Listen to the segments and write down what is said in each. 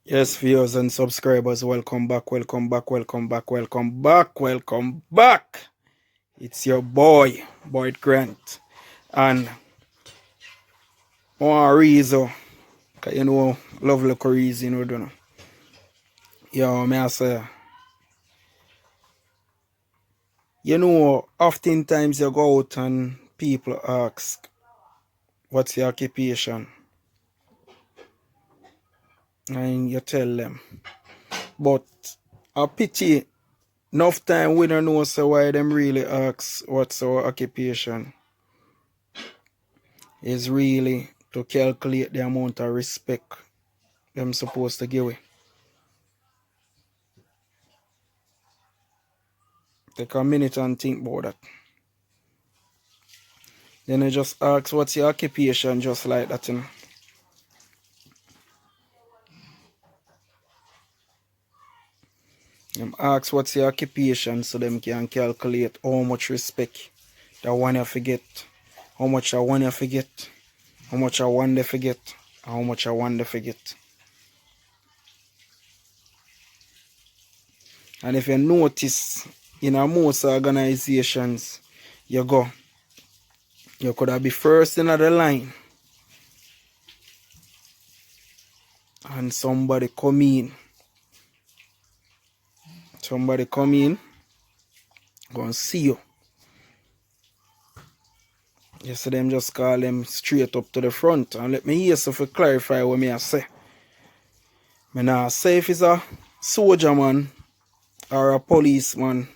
Yes, viewers and subscribers, welcome back, welcome back, welcome back, welcome back, welcome back. It's your Boyd Grant. And one reason, cause love look reason, don't know. Yo, may I say, oftentimes you go out and people ask, what's your occupation? And you tell them. But I pity, enough time we don't know so why them really ask what's our occupation. Is really to calculate the amount of respect them supposed to give it. Take a minute and think about that. Then you just ask what's your occupation, just like that. Them ask what's your occupation so them can calculate how much respect that one you forget, how much I want you forget, how much I want to forget, how much I want to forget. And if you notice, in most organizations, you could have be first in the line. And somebody come in, go and see you. You see them just call them straight up to the front. And let me hear so to clarify what I say. I not say if it's a soldier man, or a policeman,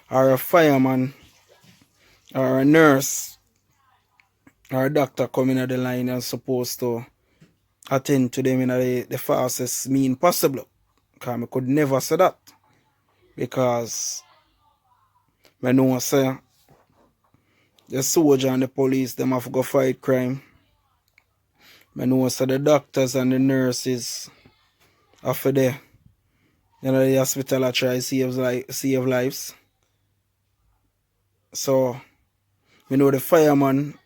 or a fireman, or a nurse, or a doctor coming at the line and supposed to attend to them in the fastest means possible. Because I could never say that. Because I know say the soldier and the police, them have to go fight crime. I know say the doctors and the nurses after there. The hospital I try to save lives. So I know the fireman,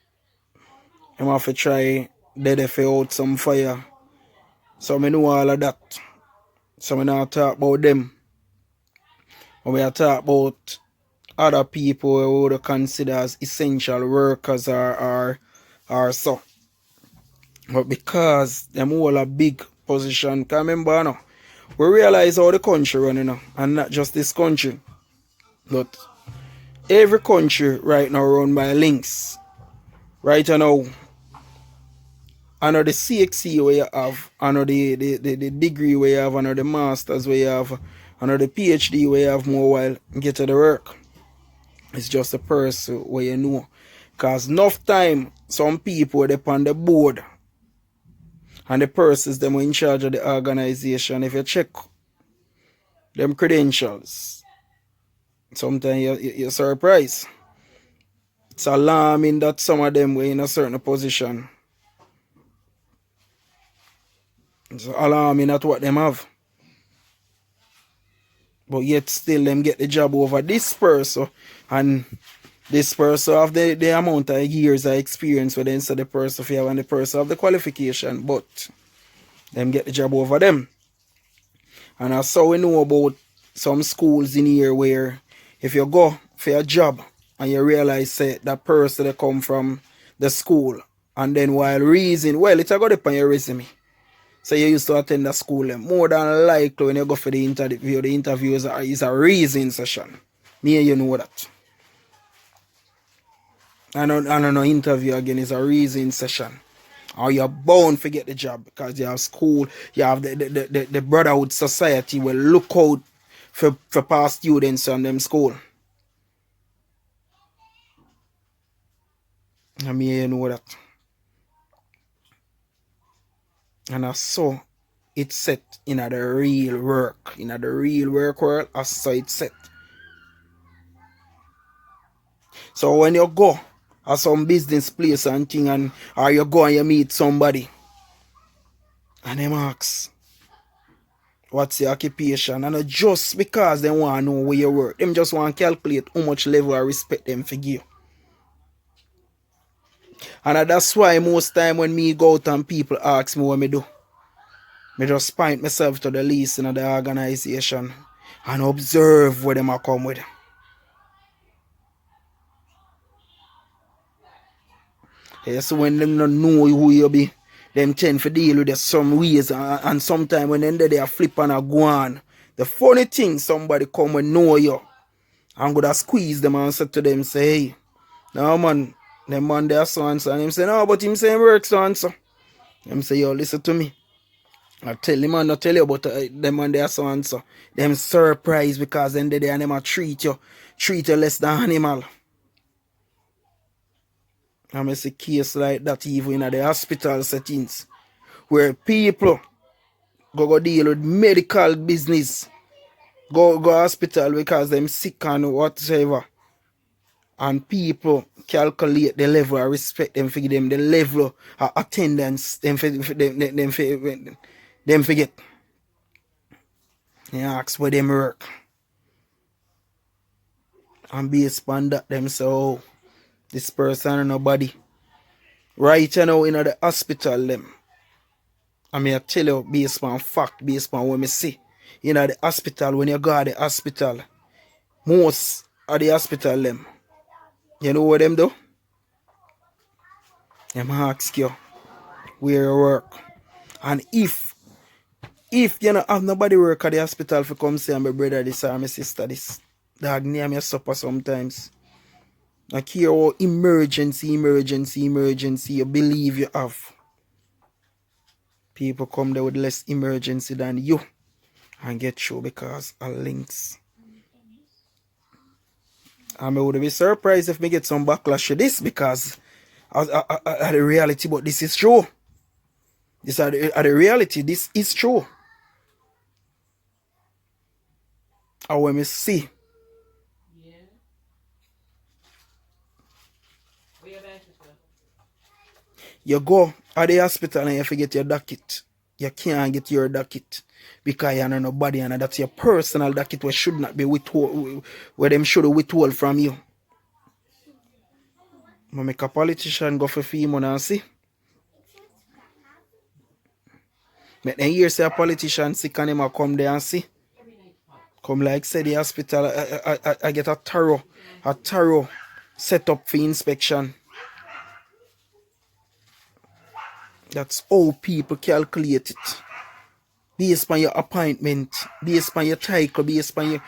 them have to try dead out some fire. So I know all of that. So I not talk about them. But we talk about other people who would consider as essential workers or so. But because them all a big position, can remember no, we realize how the country running and not just this country. But every country right now run by links. Right now, I know the CXC where you have, I know the degree where you have, I know the masters where you have, I know the PhD where you have more while get to the work. It's just a person where you know. Because enough time, some people they on the board and the persons them in charge of the organization, if you check them credentials, sometimes you're surprised. It's alarming that some of them were in a certain position. It's alarming at what them have. But yet still them get the job over this person. And this person have the amount of years of experience with them, so the person have and the person have the qualification. But them get the job over them. And that's how we know about some schools in here where if you go for a job and you realize say that person that come from the school and then while reason, well, it's a good on your resume. So you used to attend the school. More than likely when you go for the interview is a reason session. Me and you know that. I don't know interview again is a reason session. Or you're bound to get the job because you have school, you have the brotherhood society will look out for past students on them school. I mean, you know that. And I saw it set in the real work. In the real work world, I saw it set. So when you go at some business place and thing, or you go and you meet somebody, and them ask, what's your occupation? And just because they want to know where you work, them just want to calculate how much level of respect them for give. And that's why most time when me go out and people ask me what me do, Me just point myself to the least in the organization and observe where them a come with. Yeah, so when them not know who you be, them tend to deal with some ways, and sometimes when they are flip and a go on. The funny thing, somebody come and know you and go to squeeze them and say to them, say, hey, no man, them man they are so and so. And him say, no, but him say him work so and so. Them say, yo, listen to me. I tell him, man, not tell you about them man they are so and so. Them surprised because then they and them a treat you less than animal. I see case like that even in the hospital settings where people go deal with medical business, go hospital because them sick and whatever, and people calculate the level of respect them for them, the level of attendance them forget. They ask where them work, and based on that them say, oh, this person and nobody. Right now in the hospital them, I mean I tell you based on fact, based on what me see. In the hospital, when you go to the hospital, most of the hospital them, you know what them do? Them ask you where you work. And if you don't have nobody work at the hospital for come say my brother this or my sister this, dog name your supper sometimes. Like here all emergency you believe you have. People come there with less emergency than you and get through because of links. I would be surprised if me get some backlash to this because of the reality, but this is true. This are the reality, this is true. And when me see you go at the hospital and you forget your docket. You can't get your docket because you know nobody and that's your personal docket where should not be withhold, where them should withhold from you. I make a politician go for fee money and see. Make them hear say a politician sick and him come there and see. Come like say the hospital I get a thorough setup for inspection. That's how people calculate it. Based on your appointment, based on your title, based on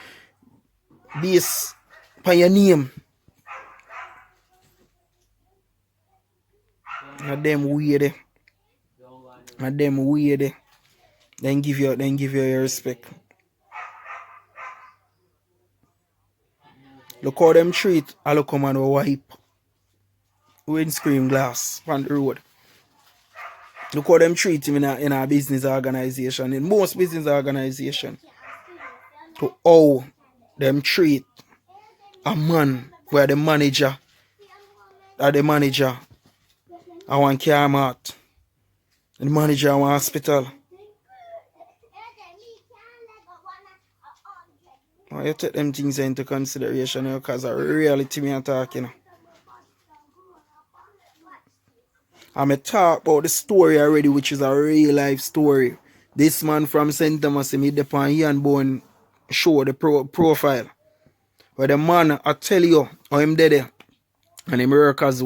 your name. And them weird. And them weird. Then give you your respect. Look how them treat a local man with wipe. Windscreen glass on the road. Look how them treat him in a business organization. In most business organization. To how them treat a man where the manager I want care mat. The manager of one hospital. You take them things into consideration because of reality me I'm talking. I'm talk about the story already, which is a real life story. This man from St. Thomas, he the pan Ian Bone show the profile. Where the man, I tell you, how him dead and him work as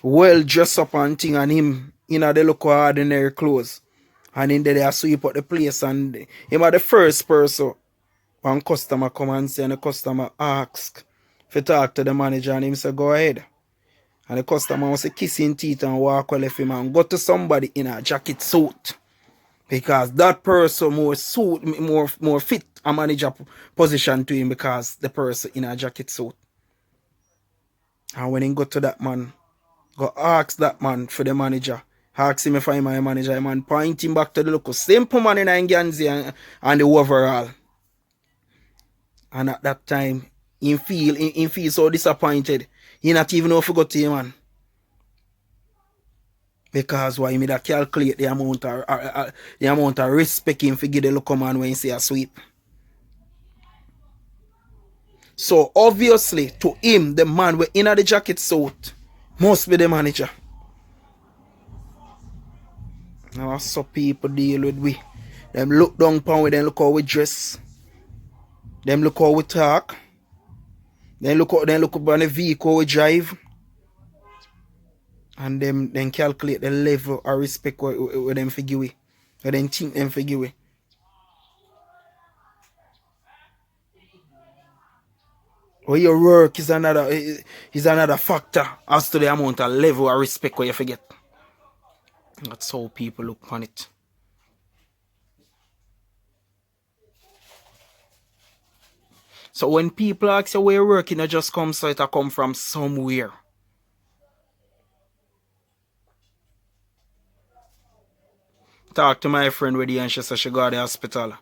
well dressed up and thing, and him in the local ordinary clothes. And in there they sweep up the place, and him are the first person when customer come and say, and the customer ask if you talk to the manager, and him say go ahead. And the customer was kissing teeth and walk away left him and go to somebody in a jacket suit. Because that person more fit a manager position to him because the person in a jacket suit. And when he go to that man, go ask that man for the manager. Ask him if I'm my manager. The man point him back to the local simple man in Ganzi and the overall. And at that time, he feel so disappointed. He not even know if he got to him, man. Because why me that calculate the amount of respect him for give the local man when he say a sweep. So obviously to him, the man we in the jacket suit must be the manager. Now so people deal with we. Them look down upon we, then look how we dress. Them look how we talk. Then look up on the vehicle we drive. And them then calculate the level of respect where them figure we. Where them think them figure we. Where your work is another factor as to the amount of level of respect where you forget. That's how people look on it. So when people ask you where you're working, it just comes so it come from somewhere. Talk to my friend with you and she said she got to the hospital.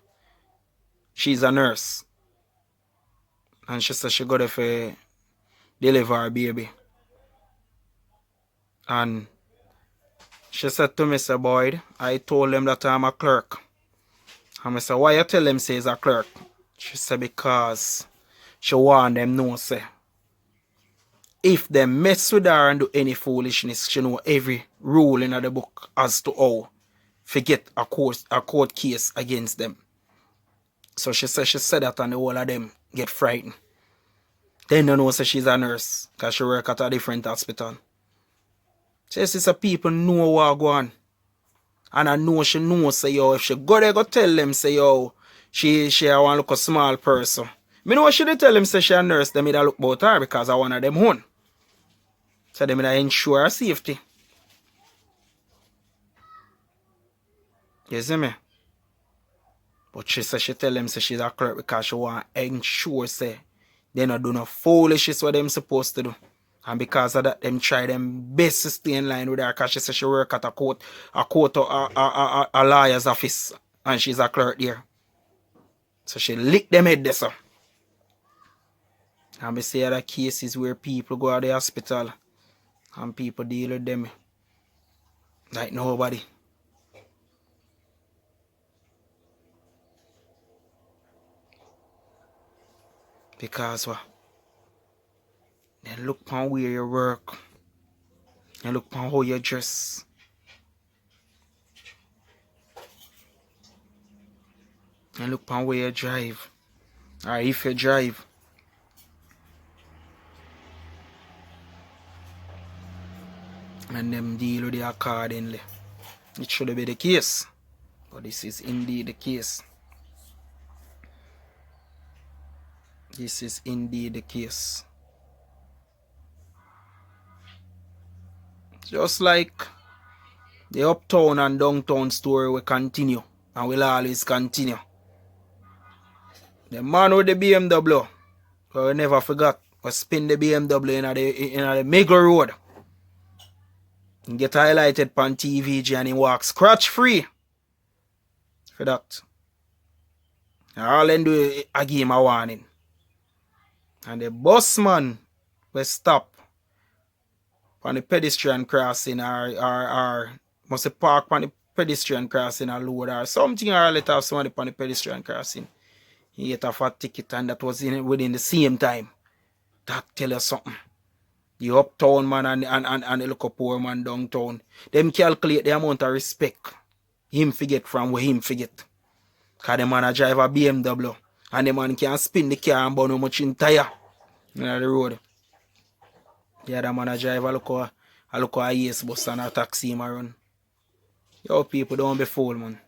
She's a nurse. And she said she got there for deliver her baby. And she said to me, say, boy, I told them that I'm a clerk. And I said, why you tell them say he's a clerk? She said, because she want them know, say, if they mess with her and do any foolishness, she know every rule in the book as to how forget a court case against them. So she said that and the whole of them get frightened. Then they know say she's a nurse because she work at a different hospital. She says people know what go on. And I know she knows say yo, if she go there go tell them say yo, she want to look a small person. Me know she tell them say she a nurse, them look about her because I one of them own. So them ensure her safety. You see me? But she said she tell them say she's a clerk because she want to ensure say they not do no foolishness what them supposed to do. And because of that, them try them best to stay in line with her because she said she work at a lawyer's office and she's a clerk there. So she lick them head there, so. And I see other cases where people go to the hospital and people deal with them like nobody. Because what? Then look upon where you work. And look upon how you dress. And look upon where you drive. Or if you drive. And them deal with it accordingly. It should be the case. But this is indeed the case. This is indeed the case. Just like the uptown and downtown story will continue. And will always continue. The man with the BMW, we never forgot, was spin the BMW in the mega road. And get highlighted on TVG and he walks scratch free. For that. And all they do is I give him a warning. And the bus man will stop on the pedestrian crossing or must park on the pedestrian crossing or load or something or let have somebody on the pedestrian crossing. He get a fat ticket and that was within the same time. That tell you something. The uptown man and the local poor man downtown. Them calculate the amount of respect him forget from where him forget. Because the man a drive a BMW and the man can spin the car and burn how much in tire in the road. The other man a drive a look a IS bus and a taxi him run. Yo people, don't be fooled, man.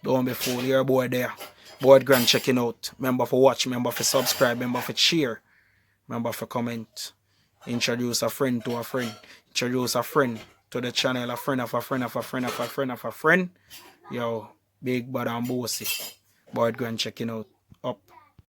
Don't be fooled. You're a boy there. Board grand checking out. Remember for watch, remember for subscribe, remember for share, remember for comment. Introduce a friend to a friend. Introduce a friend to the channel. A friend of a friend of a friend of a friend of a friend. Yo, big bad and bossy. Board grand checking out. Up.